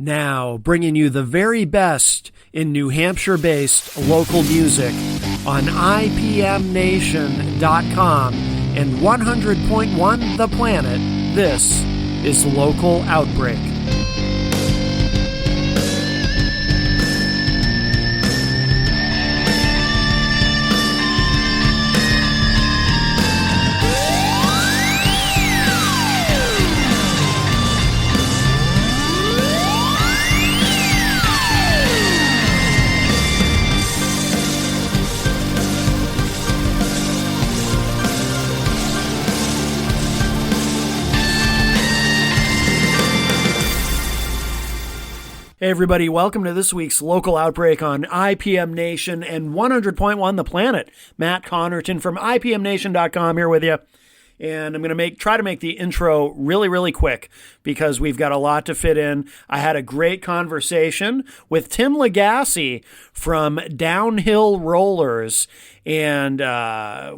Now, bringing you the very best in New Hampshire-based local music on IPMNation.com and 100.1 The Planet, this is Local Outbreak. Hey everybody, welcome to this week's Local Outbreak on IPM Nation and 100.1 The Planet. Matt Connarton from IPMNation.com here with you. And I'm going to try to make the intro really quick because we've got a lot to fit in. I had a great conversation with Tim Lagasse from Downhill Rollers, and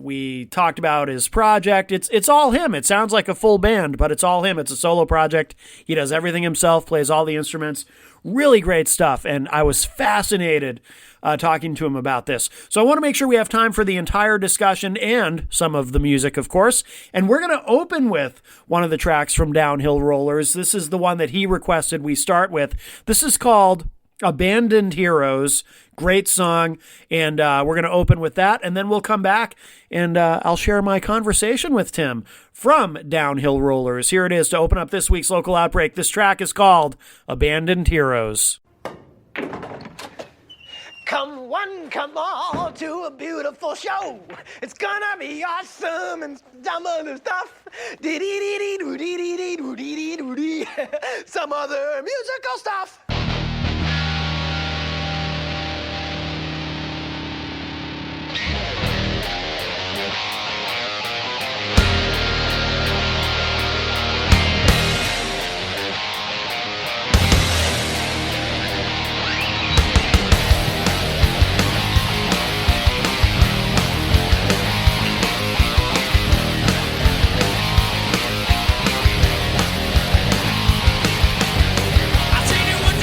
we talked about his project. It's all him. It sounds like a full band, but it's all him. It's a solo project. He does everything himself, plays all the instruments. Really great stuff, and I was fascinated talking to him about this. So I want to make sure we have time for the entire discussion and some of the music, of course. And we're going to open with one of the tracks from Downhill Rollers. This is the one that he requested we start with. This is called Abandoned Heroes. Great song, and we're going to open with that, and then we'll come back, and I'll share my conversation with Tim from Downhill Rollers. Here it is to open up this week's Local Outbreak. This track is called Abandoned Heroes. Come one, come all to a beautiful show. It's gonna be awesome and some other stuff. Dee-dee-dee-dee-doo-dee-dee-doo-dee-dee-doo-dee. Some other musical stuff. I seen you one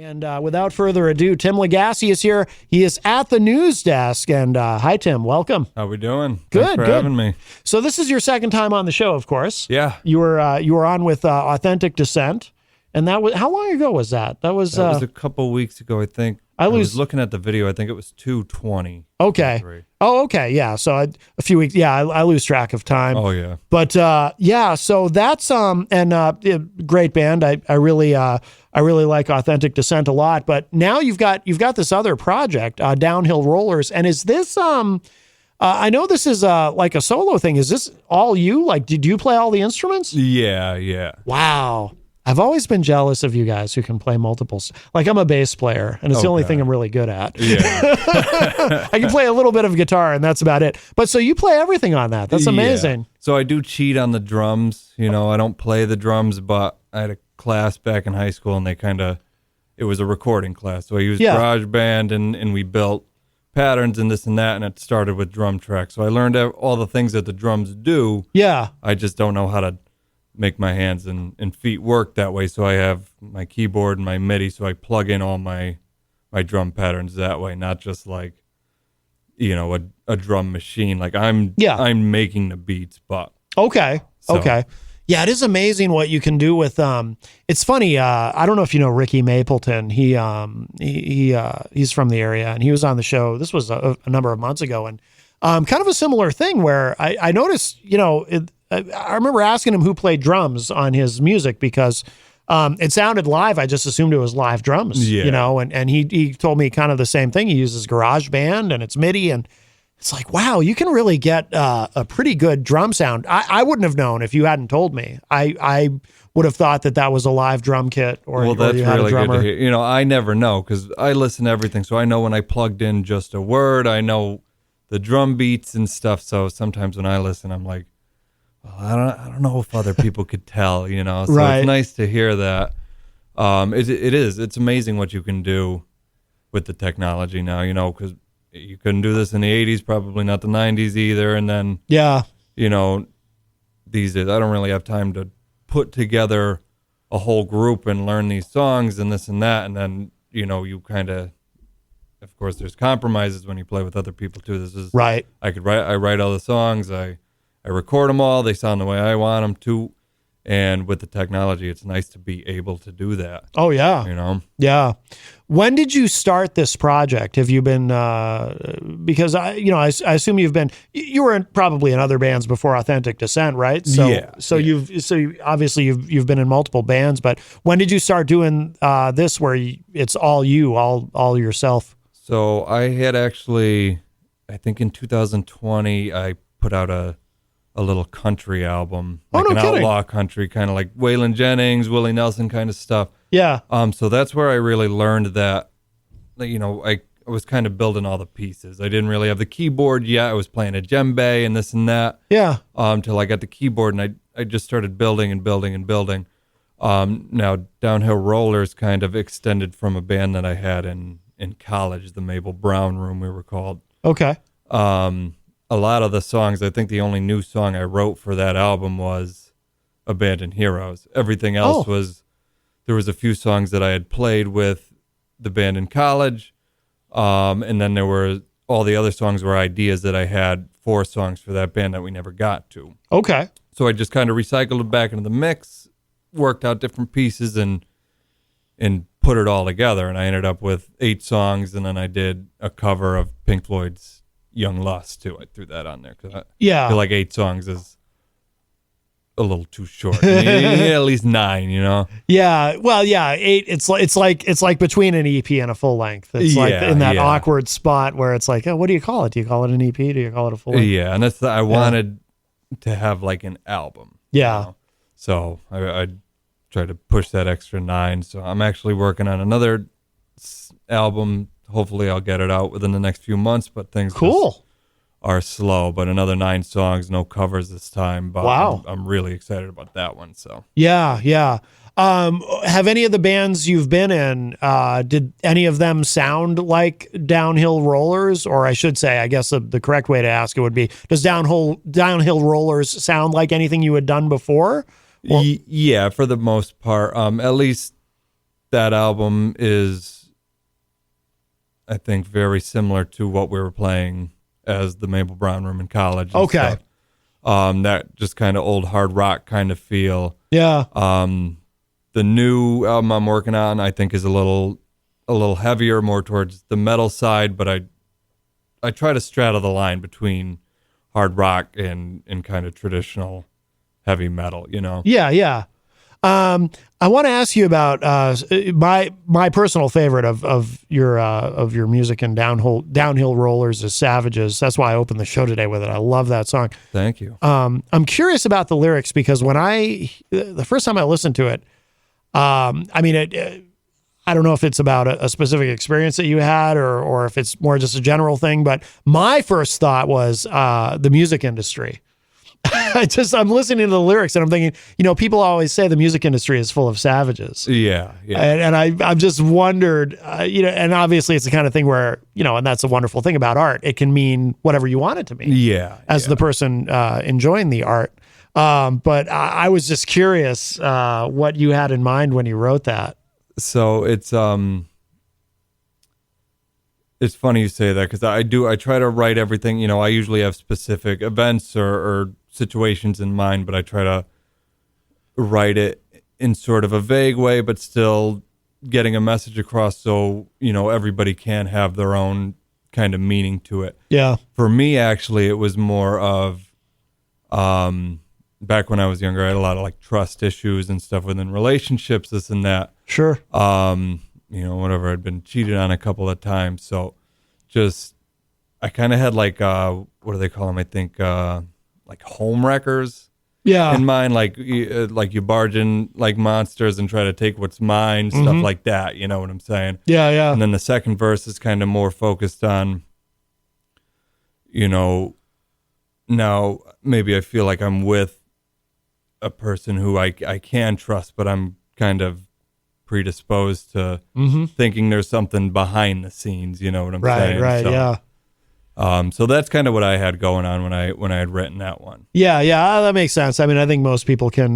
And without further ado, Tim Legassi is here. He is at the news desk. And hi, Tim. Welcome. How we doing? Good. Thanks for good. having me. So this is your second time on the show, of course. Yeah. You were on with Authentic Descent, and that was how long ago was that? That was a couple weeks ago, I think. I was looking at the video. I think it was 2:20. Okay. Oh, okay. Yeah. So a few weeks. Yeah, I lose track of time. Oh yeah. But yeah. So that's great band. I really like Authentic Descent a lot. But now you've got this other project, Downhill Rollers, and is this I know this is like a solo thing. Is this all you? Like, did you play all the instruments? Yeah. Wow. I've always been jealous of you guys who can play multiples. Like, I'm a bass player, and it's the only thing I'm really good at. Yeah. I can play a little bit of guitar, and that's about it. But so you play everything on that. That's amazing. Yeah. So I do cheat on the drums. I don't play the drums, but I had a class back in high school, and it was a recording class. So I used GarageBand, and we built patterns and this and that, and it started with drum tracks. So I learned all the things that the drums do. Yeah. I just don't know how to make my hands and feet work that way. So I have my keyboard and my MIDI, so I plug in all my drum patterns that way, not just like a drum machine. Like I'm making the beats, but okay. Yeah, it is amazing what you can do with it's funny, I don't know if you know Ricky Mapleton. He's from the area, and he was on the show. This was a number of months ago, and kind of a similar thing where I noticed, I remember asking him who played drums on his music because it sounded live. I just assumed it was live drums, and he told me kind of the same thing. He uses GarageBand and it's MIDI, and it's like, wow, you can really get a pretty good drum sound. I wouldn't have known if you hadn't told me. I would have thought that was a live drum kit or that's you had really a drummer. good to hear. I never know because I listen to everything. So I know when I plugged in just a word, I know the drum beats and stuff. So sometimes when I listen, I'm like, I don't know if other people could tell, So right. It's nice to hear that. It's amazing what you can do with the technology now, because you couldn't do this in the 80s, probably not the 90s either. And then, these days, I don't really have time to put together a whole group and learn these songs and this and that. And then, you kind of course, there's compromises when you play with other people too. This is right. I write all the songs. I record them all. They sound the way I want them to. And with the technology, it's nice to be able to do that. Oh, yeah. Yeah. When did you start this project? Have you been, because I assume you were probably in other bands before Authentic Descent, right? So, yeah. Obviously you've been in multiple bands, but when did you start doing this where it's all you, all yourself? So I had actually, I think in 2020, I put out a little country album, like outlaw country, kind of like Waylon Jennings, Willie Nelson kind of stuff. Yeah. So that's where I really learned that, I was kind of building all the pieces. I didn't really have the keyboard yet. I was playing a djembe and this and that. Yeah. Till I got the keyboard, and I just started building and building and building. Now Downhill Rollers kind of extended from a band that I had in college, the Mabel Brown Room, we were called. Okay. A lot of the songs, I think the only new song I wrote for that album was Abandoned Heroes. Everything else there was a few songs that I had played with the band in college. And then there were all the other songs were ideas that I had 4 songs for that band that we never got to. Okay. So I just kind of recycled it back into the mix, worked out different pieces and put it all together. And I ended up with 8 songs. And then I did a cover of Pink Floyd's Young Lust too. I threw that on there because I feel like 8 songs is a little too short. At least 9, Yeah, well, yeah, 8. It's like between an EP and a full length. It's like in that awkward spot where it's like, oh, what do you call it? Do you call it an EP? Do you call it a full length? Yeah, and that's I wanted to have like an album. Yeah. So I tried to push that extra 9. So I'm actually working on another album. Hopefully I'll get it out within the next few months, but things are slow. But another 9 songs, no covers this time. But wow. I'm really excited about that one. So yeah. Have any of the bands you've been in, did any of them sound like Downhill Rollers? Or I should say, I guess the correct way to ask it would be, does Downhill Rollers sound like anything you had done before? Yeah, for the most part. At least that album is, I think, very similar to what we were playing as the Maple Brown Room in college. And Okay. stuff. That just kind of old hard rock kind of feel. Yeah. The new album I'm working on, I think, is a little heavier, more towards the metal side, but I try to straddle the line between hard rock and kind of traditional heavy metal, you know? Yeah, yeah. I want to ask you about my personal favorite of your music and downhill rollers is Savages. That's why I opened the show today with it. I love that song. Thank you. I'm curious about the lyrics because when the first time I listened to it, I mean, I don't know if it's about a specific experience that you had or if it's more just a general thing, but my first thought was the music industry. I'm listening to the lyrics and I'm thinking, people always say the music industry is full of savages. Yeah. And I've just wondered, and obviously it's the kind of thing where, and that's a wonderful thing about art. It can mean whatever you want it to mean. Yeah. As the person enjoying the art. But I was just curious what you had in mind when you wrote that. So it's funny you say that because I try to write everything. I usually have specific events or situations in mind, but I try to write it in sort of a vague way, but still getting a message across so, everybody can have their own kind of meaning to it. Yeah. For me, actually, it was more of, back when I was younger, I had a lot of like trust issues and stuff within relationships, this and that. Sure. Whatever, I'd been cheated on a couple of times. So I kind of had like, what do they call them? I think, like home wreckers in mind, like you barge in like monsters and try to take what's mine, stuff like that. You know what I'm saying? Yeah. And then the second verse is kind of more focused on, now maybe I feel like I'm with a person who I can trust, but I'm kind of predisposed to thinking there's something behind the scenes. You know what I'm saying? Right. So, yeah. So that's kind of what I had going on when I had written that one. Yeah, that makes sense. I mean, I think most people can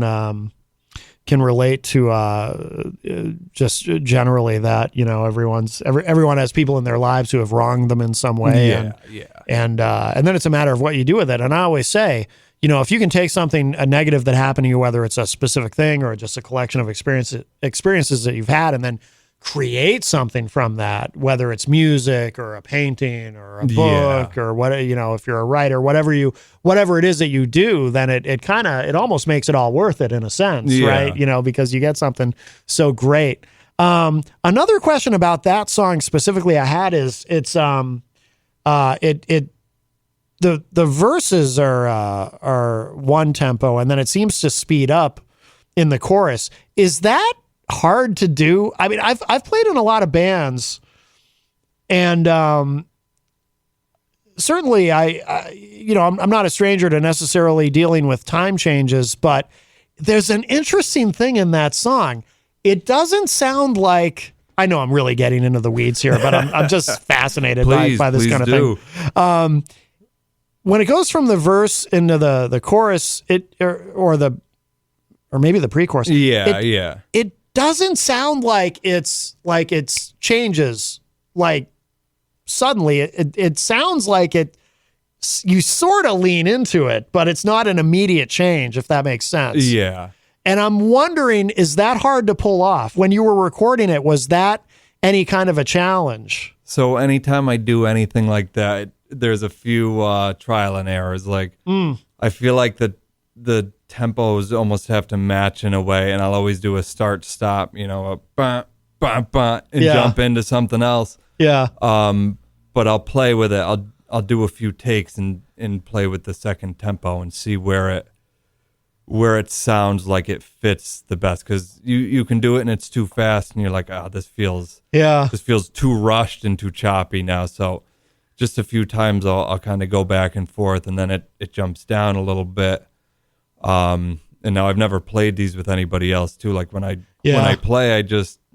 relate to just generally that everyone has people in their lives who have wronged them in some way. And then it's a matter of what you do with it. And I always say, if you can take something a negative that happened to you, whether it's a specific thing or just a collection of experiences that you've had, and then create something from that, whether it's music or a painting or a book or what, if you're a writer, whatever it is that you do, then it almost makes it all worth it in a sense, right? Because you get something so great. Another question about that song specifically I had is the verses are one tempo and then it seems to speed up in the chorus. Is that hard to do? I mean, I've played in a lot of bands, and certainly I'm not a stranger to necessarily dealing with time changes, but there's an interesting thing in that song. It doesn't sound like, I know I'm really getting into the weeds here, but I'm just fascinated by this kind of thing. When it goes from the verse into the chorus, or maybe the pre-chorus. It doesn't sound like it's changes like suddenly. It sounds like you sort of lean into it, but it's not an immediate change, if that makes sense. Yeah. And I'm wondering, is that hard to pull off? When you were recording it, was that any kind of a challenge? So anytime I do anything like that, there's a few trial and errors. Like I feel like the tempos almost have to match in a way, and I'll always do a start stop, a bah, bah, bah, and jump into something else. Yeah. But I'll play with it. I'll do a few takes and play with the second tempo and see where it sounds like it fits the best, because you can do it and it's too fast and you're like, this feels too rushed and too choppy now. So just a few times I'll kind of go back and forth, and then it jumps down a little bit. And now I've never played these with anybody else too. Like when I play,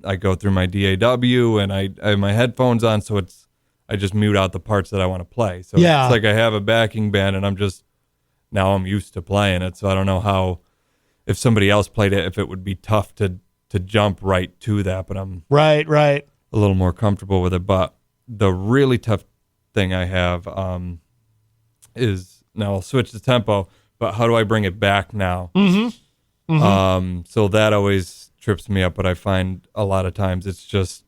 I go through my DAW and I have my headphones on, so I just mute out the parts that I want to play. So it's like I have a backing band and I'm used to playing it. So I don't know if somebody else played it, if it would be tough to to jump right to that, but I'm right. a little more comfortable with it. But the really tough thing I have is, now I'll switch the tempo, but how do I bring it back now? So that always trips me up, but I find a lot of times it's just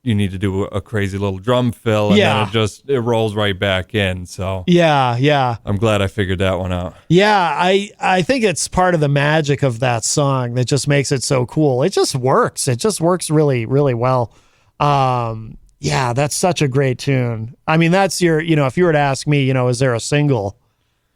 you need to do a crazy little drum fill, and then it rolls right back in. So yeah. I'm glad I figured that one out. Yeah, I think it's part of the magic of that song that just makes it so cool. It just works. It just works really, really well. Yeah, that's such a great tune. I mean, that's your, if you were to ask me, is there a single?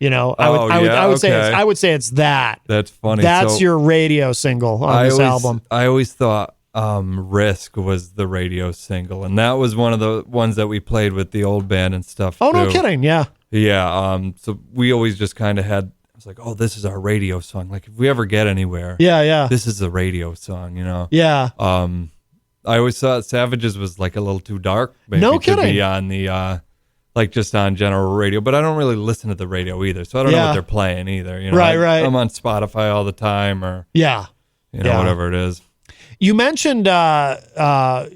I would say it's that. That's funny. That's your radio single on this album. I always thought Risk was the radio single, and that was one of the ones that we played with the old band and stuff. Oh, too. no kidding. Yeah. So we always just kind of had, I was like, oh, this is our radio song. Like, if we ever get anywhere, this is the radio song, Yeah. I always thought Savages was like a little too dark, maybe, no kidding, to be on the like just on general radio, but I don't really listen to the radio either, so I don't know what they're playing either. Right. I'm on Spotify all the time, or whatever it is. You mentioned, how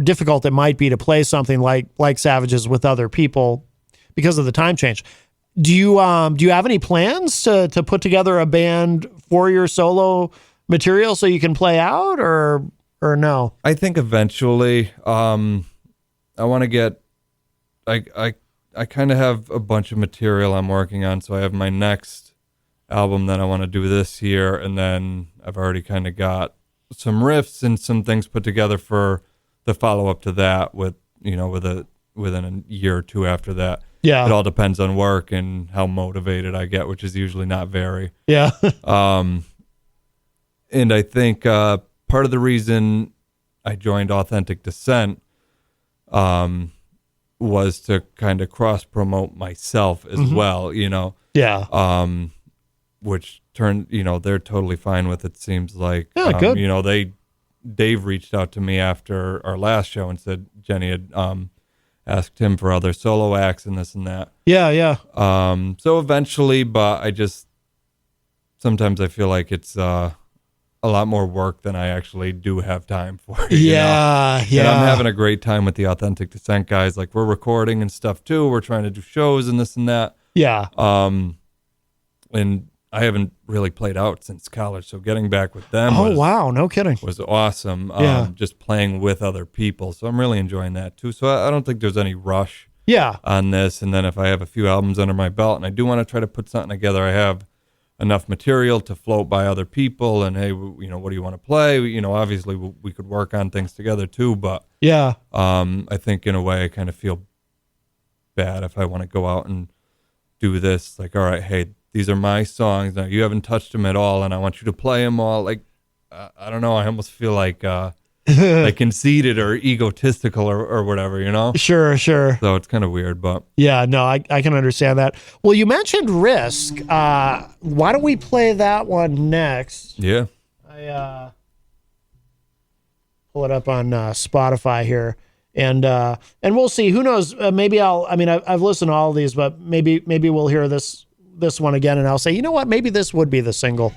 difficult it might be to play something like Savages with other people because of the time change. Do you have any plans to put together a band for your solo material so you can play out, or no? I think eventually, I want to get, I kind of have a bunch of material I'm working on. So I have my next album that I want to do this year, and then I've already kind of got some riffs and some things put together for the follow up to that within a year or two after that. Yeah. It all depends on work and how motivated I get, which is usually not very. Yeah. And I think part of the reason I joined Authentic Descent was to kind of cross promote myself as well, Yeah. Which turned, they're totally fine with it, seems like. Yeah, good. Dave reached out to me after our last show and said Jenny had asked him for other solo acts and this and that. Yeah. So eventually, but sometimes I feel like it's a lot more work than I actually do have time for. Yeah. And I'm having a great time with the Authentic Descent guys. Like, we're recording and stuff too. We're trying to do shows and this and that. Yeah. And I haven't really played out since college, so getting back with them wow, no kidding, was awesome. Yeah. Just playing with other people, so I'm really enjoying that too. So I don't think there's any rush on this. And then if I have a few albums under my belt and I do want to try to put something together, I have enough material to float by other people, and hey, what do you want to play? Obviously we could work on things together too, but I think in a way I kind of feel bad if I want to go out and do this. Like, all right, hey, these are my songs. Now you haven't touched them at all, and I want you to play them all. Like, I don't know. I almost feel like like conceited or egotistical or whatever, Sure. So it's kind of weird, but yeah, no, I can understand that. Well, you mentioned Risk. Why don't we play that one next? Yeah. I pull it up on Spotify here, and we'll see. Who knows? Maybe I've listened to all of these, but maybe we'll hear this one again, and I'll say, you know what? Maybe this would be the single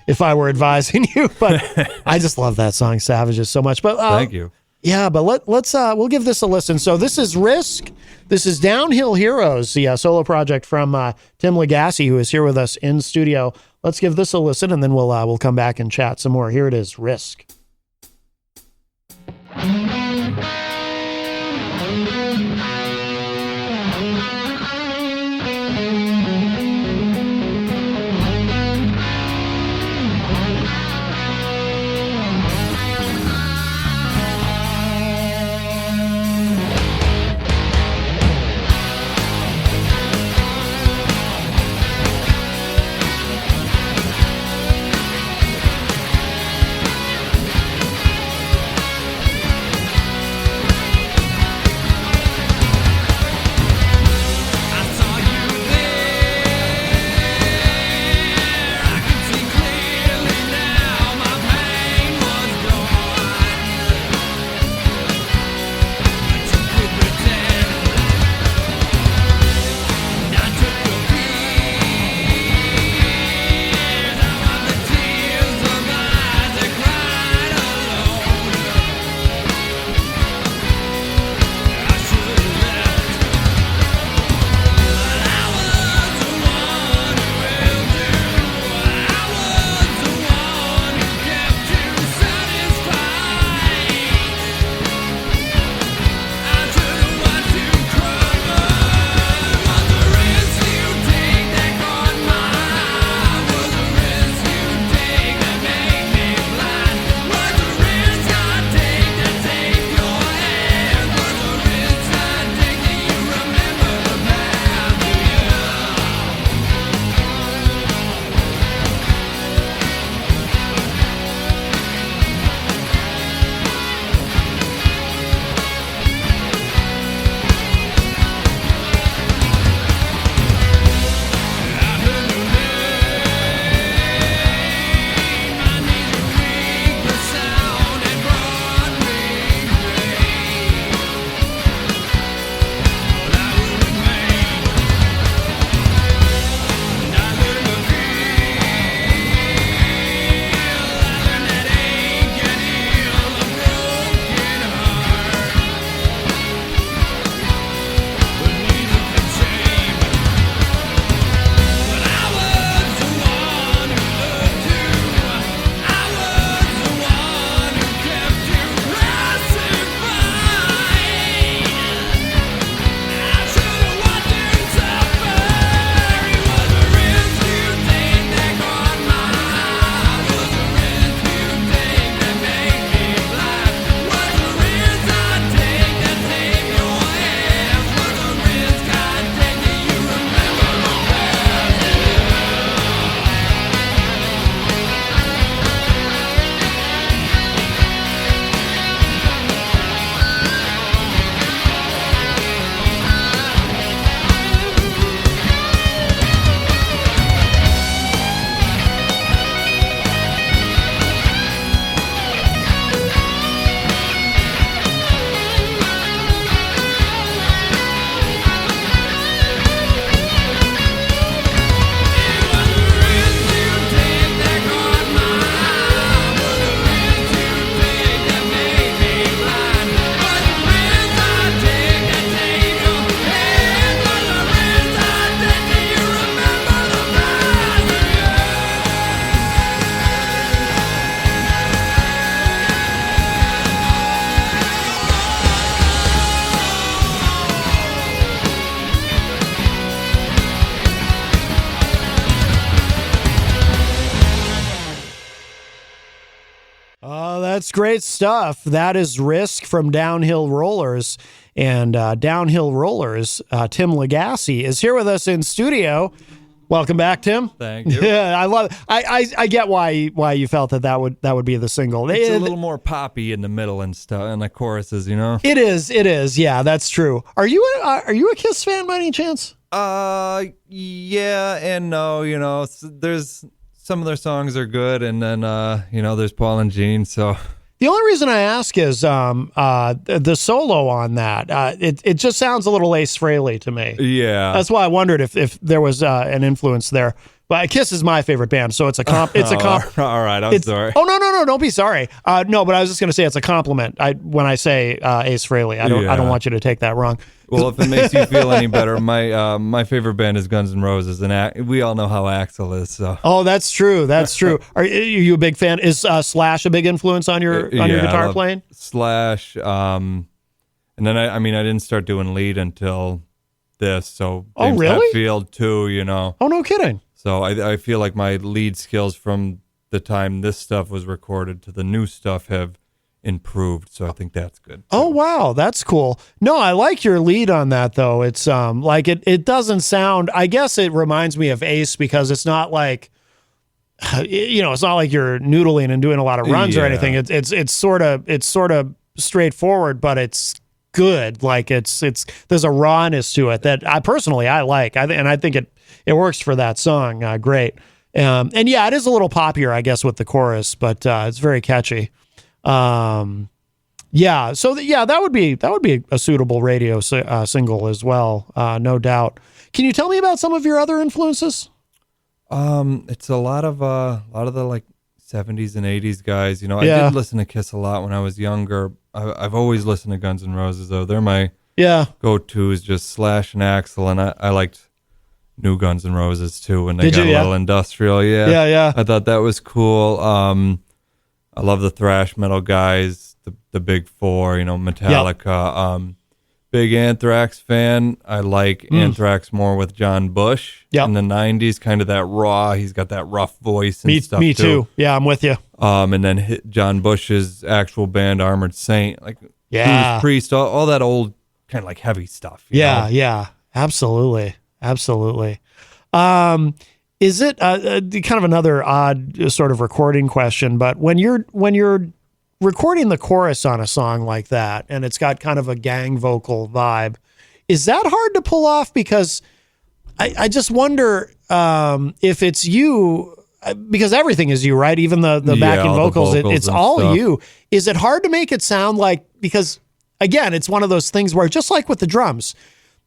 if I were advising you. But I just love that song, Savages, so much. But thank you. Yeah, but we'll give this a listen. So this is Risk. This is Downhill Heroes, the solo project from Tim Legassi, who is here with us in studio. Let's give this a listen, and then we'll come back and chat some more. Here it is, Risk. that's great stuff. That is Risk from Downhill Rollers. And Downhill Rollers, Tim Legacy is here with us in studio. Welcome back, Tim. Thank you. Yeah, I love. I get why you felt that would be the single. It's a little more poppy in the middle and stuff, and the choruses, you know. It is. Yeah, that's true. Are you a Kiss fan by any chance? Yeah and no. You know, there's some of their songs are good, and then there's Paul and Gene. So the only reason I ask is the solo on that. It just sounds a little Ace Frehley to me. Yeah, that's why I wondered if there was an influence there. But Kiss is my favorite band, so it's a comp. It's a comp. All right, I'm sorry. Oh no, don't be sorry. No, but I was just going to say it's a compliment. When I say Ace Frehley, I don't want you to take that wrong. Well, if it makes you feel any better, my favorite band is Guns N' Roses, and we all know how Axl is. So. Oh, that's true. That's true. Are you a big fan? Is Slash a big influence on your guitar playing? Slash, and then I didn't start doing lead until this. So James really? Hetfield too, you know. Oh, no kidding. So I feel like my lead skills from the time this stuff was recorded to the new stuff have improved. So I think that's good. Oh, wow. That's cool. No, I like your lead on that, though. It's like it doesn't sound, I guess it reminds me of Ace because it's not like, it's not like you're noodling and doing a lot of runs or anything. It's sort of straightforward, but it's good. Like there's a rawness to it that I personally like. And I think it works for that song. Great. And yeah, it is a little poppier, I guess, with the chorus, but it's very catchy. That would be a suitable radio single as well. No doubt. Can you tell me about some of your other influences? It's a lot of the like 70s and 80s guys. You know, I did listen to Kiss a lot when I was younger. I've always listened to Guns N' Roses though. They're my go-tos, just Slash and Axl, and I liked new Guns N' Roses too when they got a little industrial. Yeah. I thought that was cool. I love the thrash metal guys, the big four, Metallica. Yep. Big Anthrax fan. I like Anthrax more with John Bush in the 90s, kind of that raw. He's got that rough voice and stuff Me too. Yeah, I'm with you. And then John Bush's actual band, Armored Saint, like Judas Priest, all that old kind of like heavy stuff. You know? Yeah, absolutely. Is it kind of another odd sort of recording question? But when you're recording the chorus on a song like that, and it's got kind of a gang vocal vibe, is that hard to pull off? Because I just wonder if it's you, because everything is you, right? Even the backing vocals, it's all stuff. You. Is it hard to make it sound like? Because again, it's one of those things where, just like with the drums,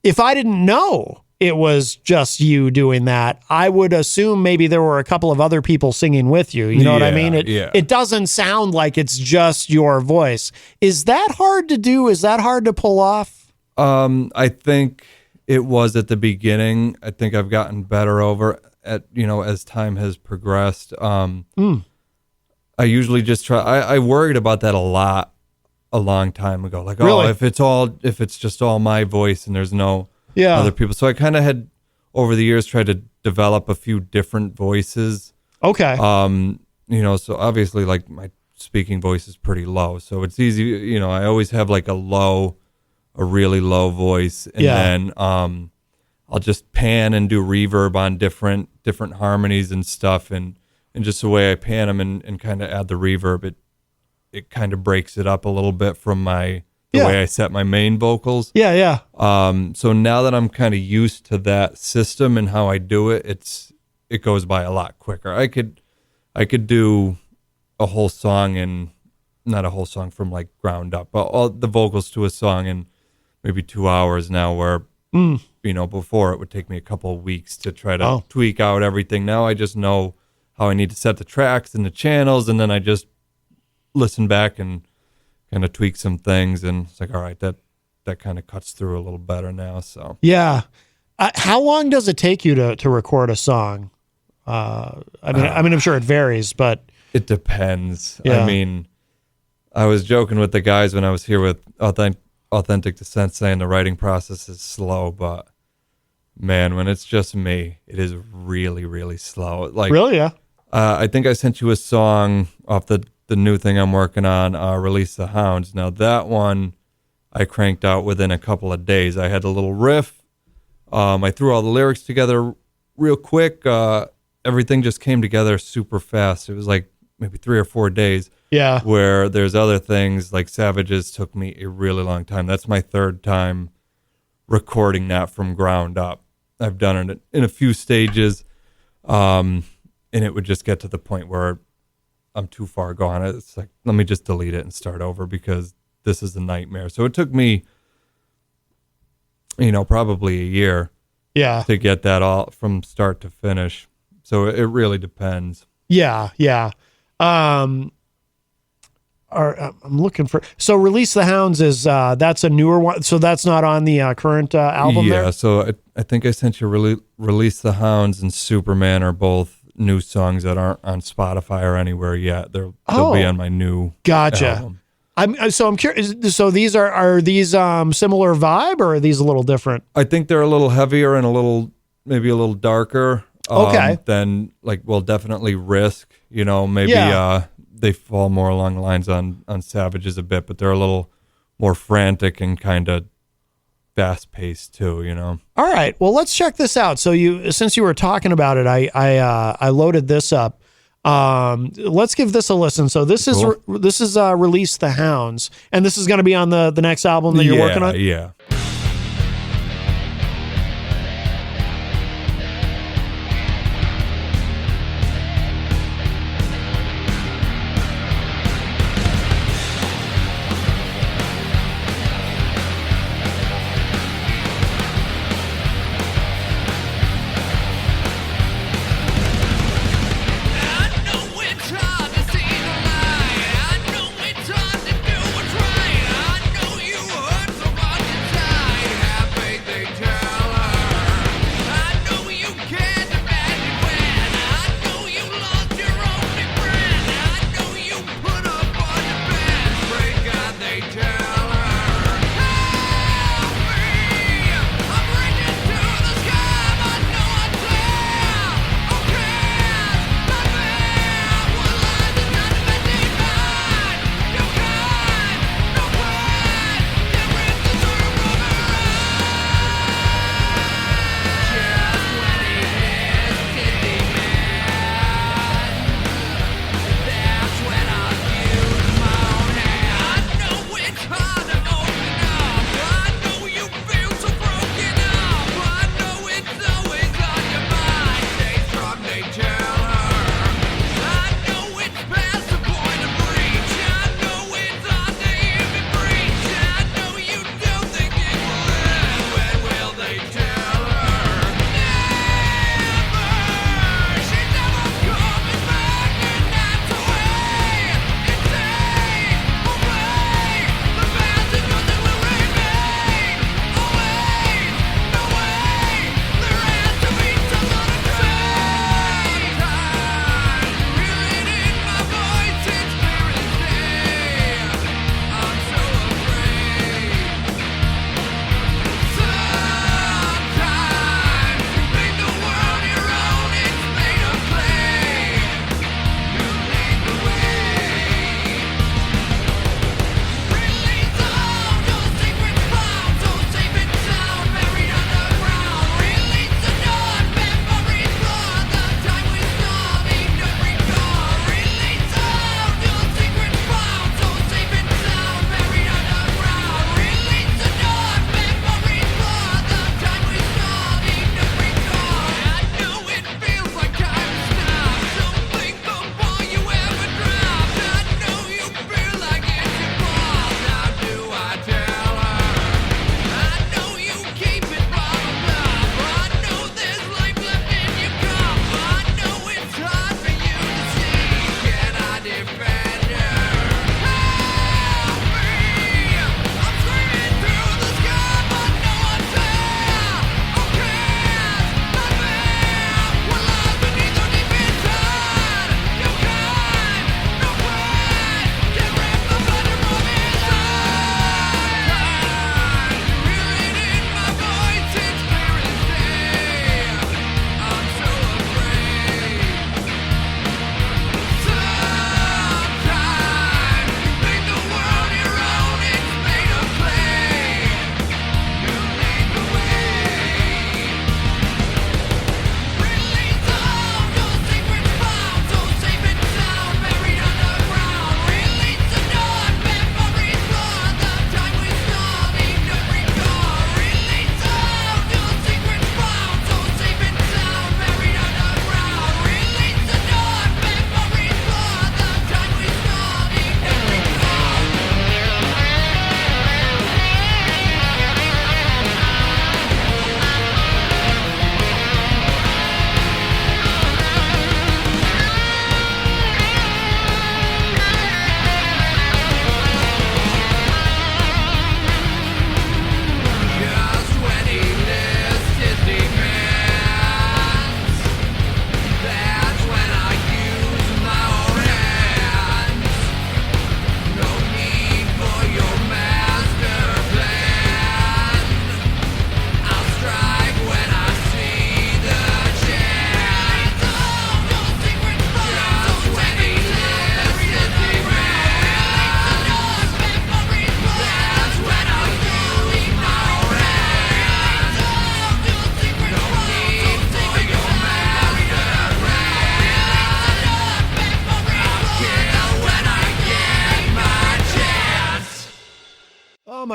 if I didn't know it was just you doing that, I would assume maybe there were a couple of other people singing with you. You know what I mean? It doesn't sound like it's just your voice. Is that hard to do? Is that hard to pull off? I think it was at the beginning. I think I've gotten better over at, as time has progressed. I usually just try, I worried about that a long time ago. Like, really? If it's just all my voice and there's no other people. So I kind of had over the years tried to develop a few different voices. Okay. So obviously like my speaking voice is pretty low, so it's easy. I always have like a really low voice, and then I'll just pan and do reverb on different harmonies and stuff, and just the way I pan them and kind of add the reverb, it kind of breaks it up a little bit from the way I set my main vocals. Yeah. So now that I'm kind of used to that system and how I do it, it goes by a lot quicker. I could do a whole song, and not a whole song from like ground up, but all the vocals to a song in maybe 2 hours now, where before it would take me a couple of weeks to try to tweak out everything. Now I just know how I need to set the tracks and the channels, and then I just listen back and kind of tweak some things, and it's like, all right, that kind of cuts through a little better now. So how long does it take you to record a song? I'm sure it varies, but it depends. I mean, I was joking with the guys when I was here with Authentic Descent, saying the writing process is slow, but man, when it's just me, it is really, really slow. Like, really, yeah. I think I sent you a song off the the new thing I'm working on, Release the Hounds. Now that one I cranked out within a couple of days. I had a little riff. I threw all the lyrics together real quick. Everything just came together super fast. It was like maybe 3 or 4 days. Yeah. Where there's other things like Savages took me a really long time. That's my third time recording that from ground up. I've done it in a few stages, and it would just get to the point where I'm too far gone. It's like, let me just delete it and start over because this is a nightmare. So it took me, probably a year to get that all from start to finish. So it really depends. Yeah. I'm looking for. So Release the Hounds is that's a newer one. So that's not on the current album. Yeah. There? So I think I sent you Release the Hounds and Superman are both new songs that aren't on Spotify or anywhere yet. They'll be on my new album. I'm curious. So these are these similar vibe or are these a little different? I think they're a little heavier and maybe a little darker. Than definitely Risk. Maybe. Yeah. They fall more along the lines on Savages a bit, but they're a little more frantic and kind of fast-paced too, All right, well, let's check this out. So since you were talking about it, I loaded this up. Let's give this a listen. So this is Release the Hounds, and this is going to be on the next album that you're working on? Yeah.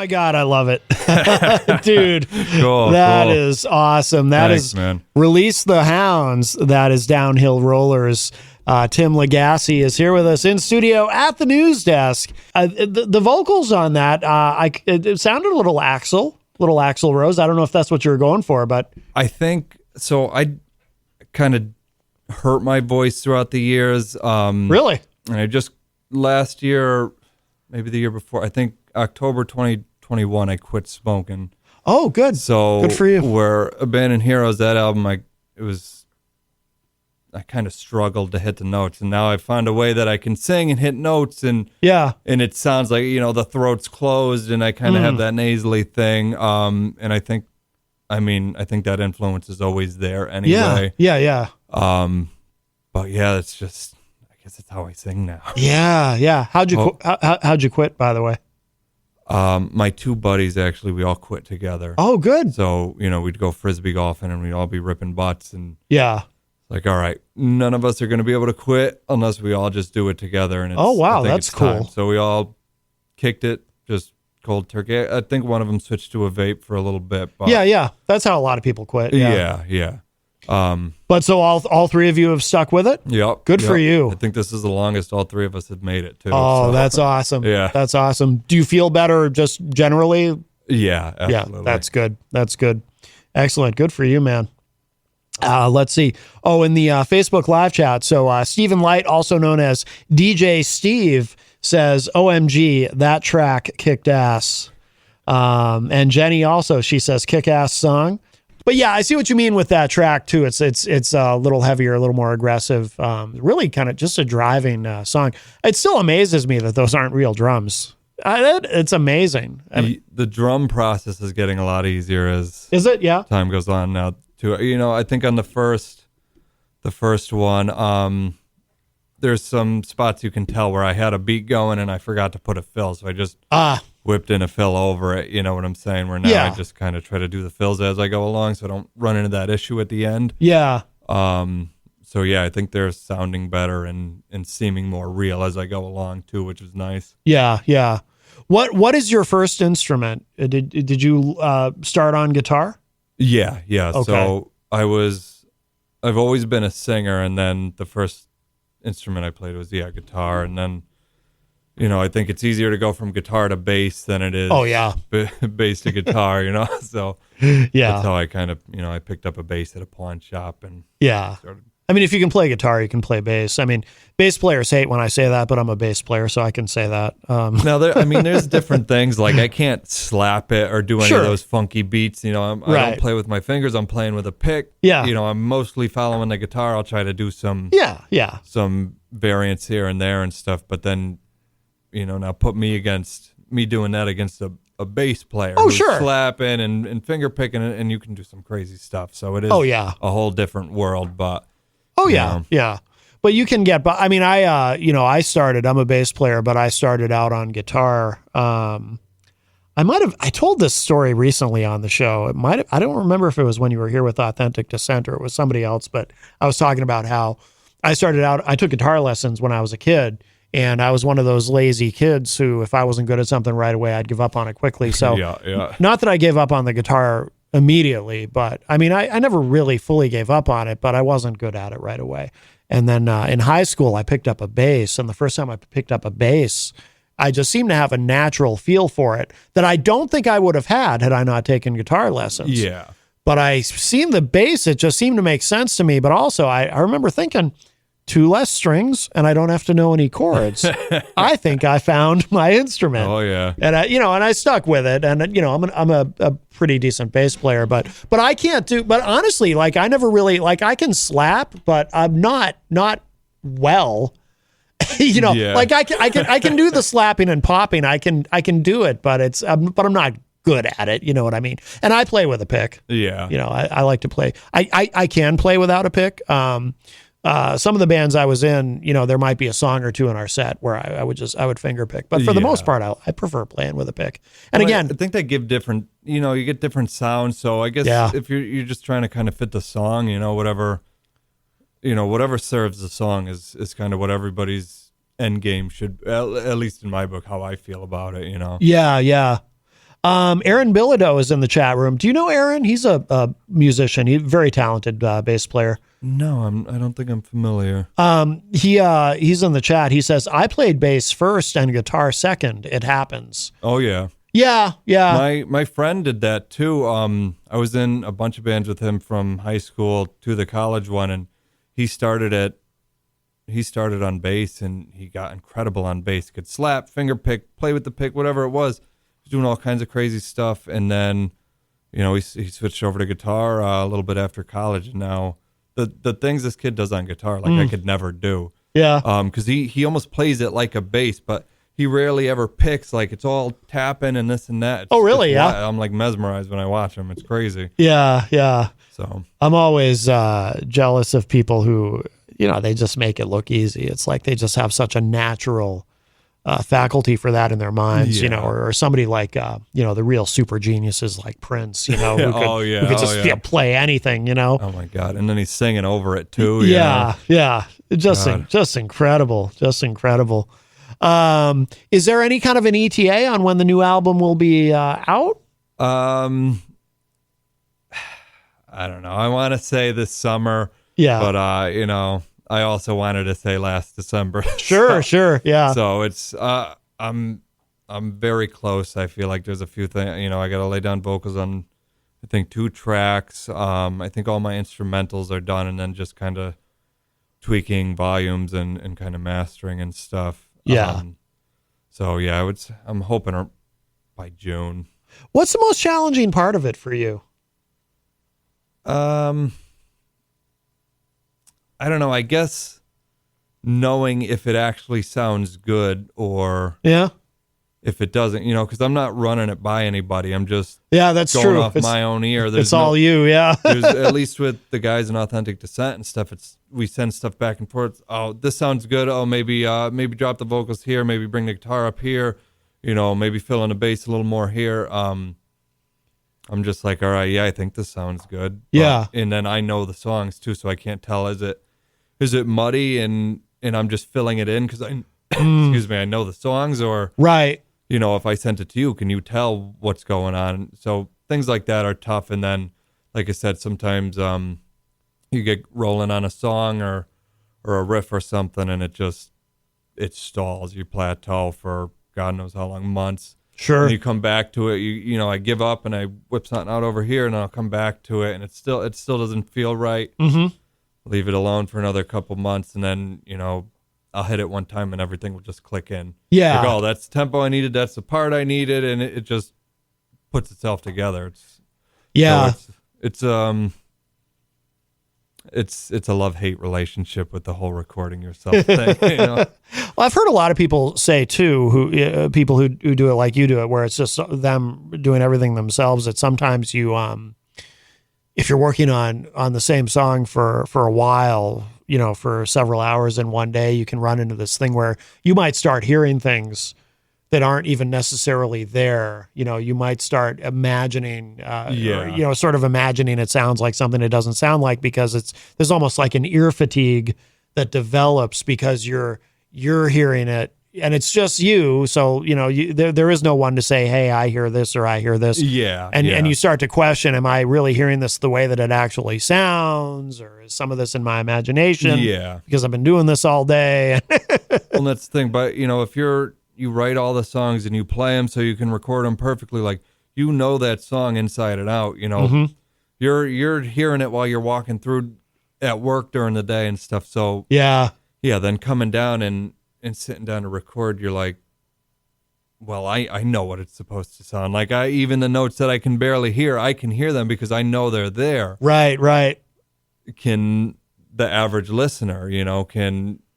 my God, I love it. Dude, Cool, that cool. is awesome. That Thanks, is man. Release the Hounds. That is Downhill Rollers. Tim Legassi is here with us in studio at the news desk. The vocals on that, it sounded a little Axl Rose. I don't know if that's what you were going for, but I think so. I kind of hurt my voice throughout the years. Really? And I just last year, maybe the year before, I think October 2021, I quit smoking. Oh, good. So good for you. Where Abandoned Heroes, that album, I kind of struggled to hit the notes, and now I found a way that I can sing and hit notes, and it sounds like the throat's closed, and I kind of have that nasally thing. And I think that influence is always there anyway. Yeah. But yeah, it's just, I guess it's how I sing now. Yeah. How'd you quit, by the way? My two buddies, actually, we all quit together. Oh, good. So, we'd go frisbee golfing and we'd all be ripping butts, and like, all right, none of us are going to be able to quit unless we all just do it together. And oh, wow, I think that's it's time. cool. So we all kicked it, just cold turkey. I think one of them switched to a vape for a little bit. But yeah. That's how a lot of people quit. Yeah. But so all three of you have stuck with it? Yep. Good for you. I think this is the longest all three of us have made it, too. Oh, so. That's awesome. Yeah. That's awesome. Do you feel better just generally? Yeah, absolutely. Yeah, that's good. That's good. Excellent. Good for you, man. Let's see. Oh, in the Facebook live chat. So Stephen Light, also known as DJ Steve, says, OMG, that track kicked ass. And Jenny also, she says, kick ass song. But yeah, I see what you mean with that track too. It's a little heavier, a little more aggressive. Really kind of just a driving song. It still amazes me that those aren't real drums. It's amazing. The drum process is getting a lot easier as is it? Yeah. Time goes on now. I think on the first one, there's some spots you can tell where I had a beat going and I forgot to put a fill, so I just whipped in a fill over it. You know what I'm saying? Where now I just kind of try to do the fills as I go along, so I don't run into that issue at the end. Yeah. So yeah, I think they're sounding better and seeming more real as I go along too, which is nice. Yeah. What is your first instrument? Did you start on guitar? Yeah. Okay. So I've always been a singer, and then the first instrument I played was guitar, and then I think it's easier to go from guitar to bass than it is bass to guitar, so that's how I kind of I picked up a bass at a pawn shop and started. I mean, if you can play guitar, you can play bass. I mean, bass players hate when I say that, but I'm a bass player, so I can say that. Now, there's different things. Like, I can't slap it or do any of those funky beats. I don't play with my fingers. I'm playing with a pick. Yeah. I'm mostly following the guitar. I'll try to do some some variants here and there and stuff. But then, now put me doing that against a bass player who's slapping and finger picking, and you can do some crazy stuff. So it is a whole different world, but... Yeah. But you can get, I mean, I'm a bass player, but I started out on guitar. I told this story recently on the show. I don't remember if it was when you were here with Authentic Descent or it was somebody else, but I was talking about how I started out, I took guitar lessons when I was a kid, and I was one of those lazy kids who, if I wasn't good at something right away, I'd give up on it quickly. So not that I gave up on the guitar immediately, but I mean, I never really fully gave up on it, but I wasn't good at it right away. And then in high school, I picked up a bass, and the first time I picked up a bass, I just seemed to have a natural feel for it that I don't think I would have had I not taken guitar lessons. Yeah. But I seen the bass, it just seemed to make sense to me. But also, I remember thinking, 2 less strings, and I don't have to know any chords. I think I found my instrument. Oh yeah. And I stuck with it. And I'm a pretty decent bass player, but I can't do. But honestly, like I never really I can slap, but I'm not well. Like I can do the slapping and popping. I can do it, but but I'm not good at it. You know what I mean? And I play with a pick. Yeah. I like to play. I can play without a pick. Some of the bands I was in, there might be a song or two in our set where I would finger pick, but for the most part, I prefer playing with a pick. And again, I think they give different, you get different sounds. So I guess if you're just trying to kind of fit the song, whatever serves the song is kind of what everybody's end game should, at least in my book, how I feel about it, Yeah. Aaron Bilodeau is in the chat room. Do you know Aaron? He's a musician. He's a very talented bass player. No, I don't think I'm familiar. He's in the chat. He says, I played bass first and guitar second. It happens. Oh, yeah. Yeah, yeah. My friend did that too. I was in a bunch of bands with him from high school to the college one, and he started on bass, and he got incredible on bass. Could slap, finger pick, play with the pick, whatever it was. He was doing all kinds of crazy stuff, and then, he switched over to guitar a little bit after college, and now the things this kid does on guitar, like I could never do. Yeah. Because he almost plays it like a bass, but he rarely ever picks. Like, it's all tapping and this and that. Oh, really? Yeah. I'm like mesmerized when I watch him. It's crazy. Yeah, yeah. So I'm always jealous of people who, they just make it look easy. It's like they just have such a natural faculty for that in their minds, or somebody like, the real super geniuses like Prince, who could just play anything, Oh my God. And then he's singing over it too. Yeah. Just incredible. Just incredible. Is there any kind of an ETA on when the new album will be out? I don't know. I want to say this summer. Yeah. But, I also wanted to say last December. Sure. Yeah. So it's, I'm very close. I feel like there's a few things, I got to lay down vocals on, I think 2 tracks. I think all my instrumentals are done, and then just kind of tweaking volumes and kind of mastering and stuff. Yeah. So yeah, I'm hoping by June. What's the most challenging part of it for you? I don't know. I guess knowing if it actually sounds good or if it doesn't, because I'm not running it by anybody. I'm just that's going true. off my own ear. It's all you, yeah. There's, at least with the guys in Authentic Descent and stuff, we send stuff back and forth. Oh, this sounds good. Oh, maybe drop the vocals here. Maybe bring the guitar up here. Maybe fill in the bass a little more here. I'm just like, all right, yeah, I think this sounds good. Yeah. And then I know the songs too, so I can't tell is it muddy and I'm just filling it in because excuse me, I know the songs, or right. If I sent it to you, can you tell what's going on? So things like that are tough. And then, like I said, sometimes you get rolling on a song or a riff or something, and it stalls. You plateau for God knows how long, months. Sure. And you come back to it. I give up and I whip something out over here, and I'll come back to it, and it still doesn't feel right. Mm-hmm. Leave it alone for another couple months, and then I'll hit it one time and everything will just click in. Yeah. Like, oh, that's the tempo I needed. That's the part I needed. And it just puts itself together. It's a love-hate relationship with the whole recording yourself thing. Well, I've heard a lot of people say too, people who do it like you do it, where it's just them doing everything themselves, that sometimes you, if you're working on the same song for a while, for several hours in one day, you can run into this thing where you might start hearing things that aren't even necessarily there. You might start imagining, sort of imagining it sounds like something it doesn't sound like, because there's almost like an ear fatigue that develops because you're hearing it and it's just you. So, there is no one to say, hey, I hear this or I hear this. Yeah. And you start to question, am I really hearing this the way that it actually sounds? Or is some of this in my imagination? Yeah. Because I've been doing this all day. Well, that's the thing. But, if you write all the songs and you play them so you can record them perfectly, like, that song inside and out, Mm-hmm. you're hearing it while you're walking through at work during the day and stuff. So yeah, then coming down and sitting down to record, you're like, well, I know what it's supposed to sound like. Even the notes that I can barely hear, I can hear them because I know they're there. Right. Can the average listener,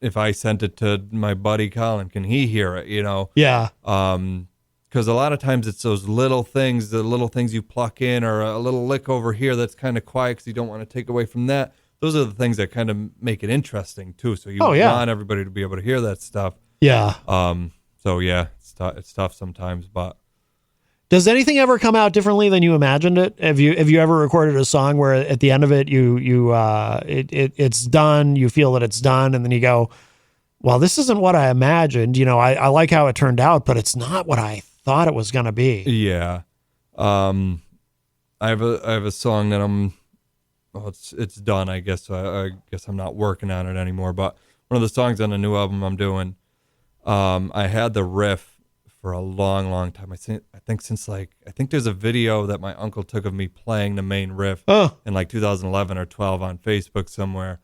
if I sent it to my buddy Colin, can he hear it, Yeah. Because a lot of times it's those little things, the little things you pluck in, or a little lick over here that's kind of quiet because you don't want to take away from that. Those are the things that kind of make it interesting too. So you want everybody to be able to hear that stuff. Yeah. So yeah, it's tough sometimes, but. Does anything ever come out differently than you imagined it? Have you ever recorded a song where at the end of it it's done, you feel that it's done, and then you go, well, this isn't what I imagined. I like how it turned out, but it's not what I thought it was going to be. Yeah. I have a song that it's done, I guess. So I guess I'm not working on it anymore. But one of the songs on the new album I'm doing, I had the riff for a long, long time. I think there's a video that my uncle took of me playing the main riff in like 2011 or 12 on Facebook somewhere.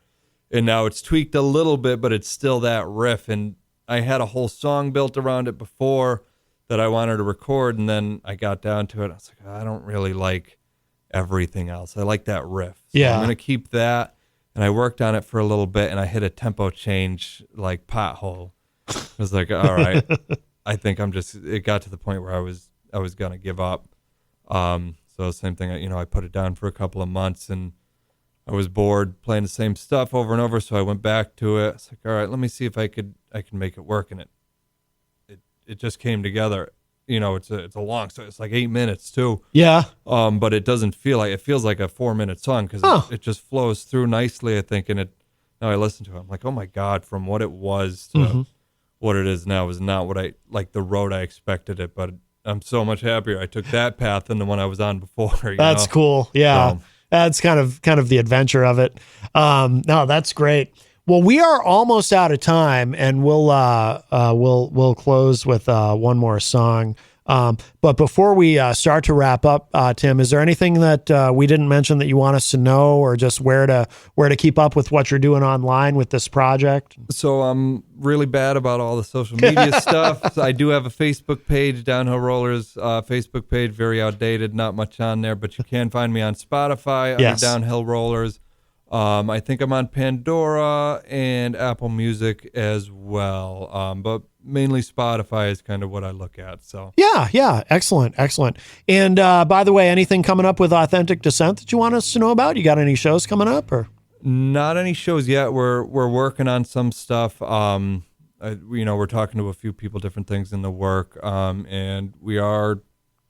And now it's tweaked a little bit, but it's still that riff. And I had a whole song built around it before that I wanted to record, and then I got down to it. I was like, I don't really like everything else. I like that riff. So Yeah. I'm going to keep that. And I worked on it for a little bit, and I hit a tempo change, like pothole. I was like, all right, I think it got to the point where I was going to give up. So same thing, I put it down for a couple of months, and I was bored playing the same stuff over and over. So I went back to it. It's like, all right, let me see if I can make it work. And it just came together. It's a long, so it's like 8 minutes too. Yeah. But it doesn't it feels like a 4-minute song because it just flows through nicely, I think. And now I listen to it, I'm like, oh my God, from what it was to what it is now is not what the road I expected it. But I'm so much happier I took that path than the one I was on before. That's cool. Yeah. That's kind of the adventure of it. No, that's great. Well, we are almost out of time, and we'll close with one more song. But before we start to wrap up, Tim, is there anything that we didn't mention that you want us to know, or just where to keep up with what you're doing online with this project? So I'm really bad about all the social media stuff. So I do have a Facebook page, Downhill Rollers Facebook page, very outdated, not much on there, but you can find me on Spotify under Downhill Rollers. I think I'm on Pandora and Apple Music as well. But mainly Spotify is kind of what I look at. So yeah. Excellent. And by the way, anything coming up with Authentic Descent that you want us to know about? You got any shows coming up, or? Not any shows yet. We're working on some stuff. We're talking to a few people, different things in the work. And we are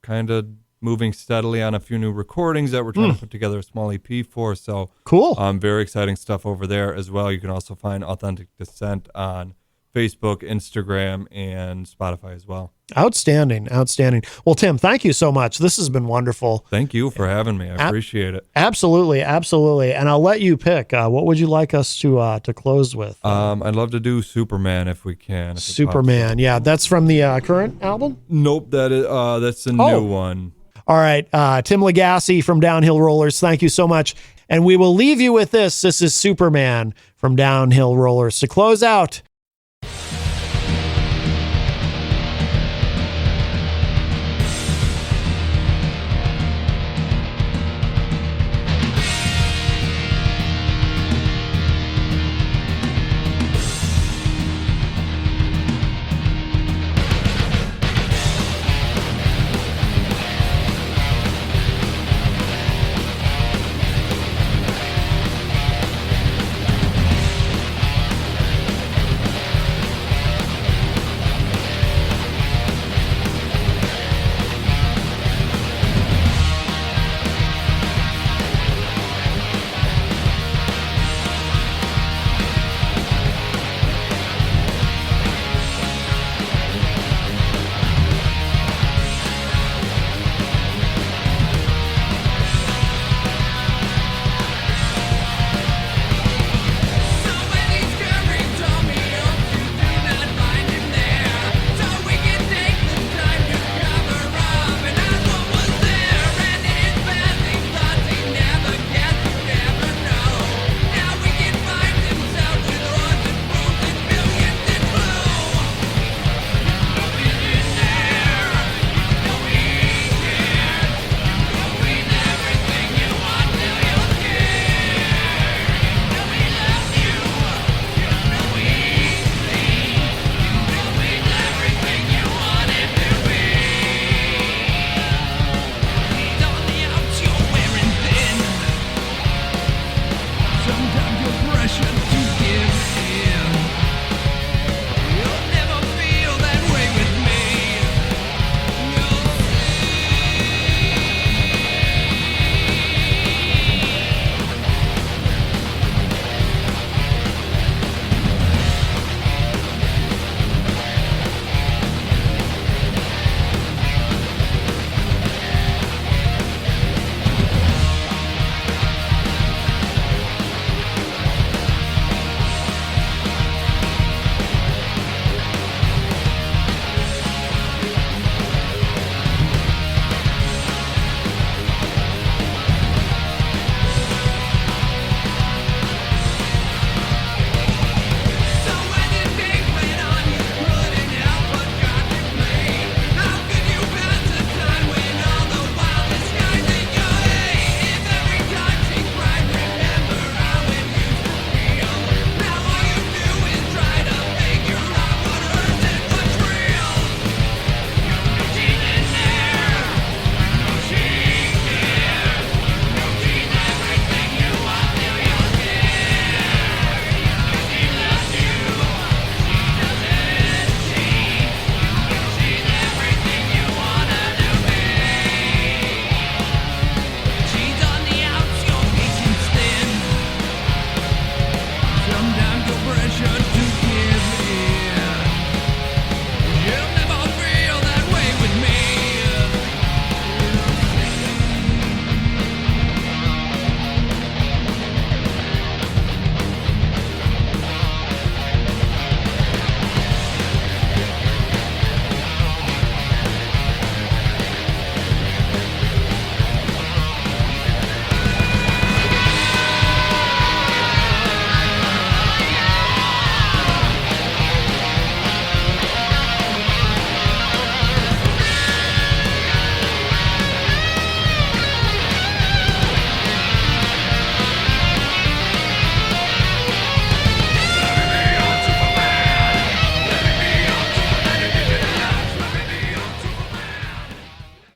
kind of moving steadily on a few new recordings that we're trying to put together a small EP for. So cool. Very exciting stuff over there as well. You can also find Authentic Descent on Facebook, Instagram, and Spotify as well. Outstanding. Well, Tim, thank you so much. This has been wonderful. Thank you for having me. I appreciate it. Absolutely. And I'll let you pick. What would you like us to close with? I'd love to do Superman if we can. Superman. Yeah, that's from the current album? Nope, that's a new one. All right, Tim Legassi from Downhill Rollers, thank you so much. And we will leave you with this. This is Superman from Downhill Rollers. To close out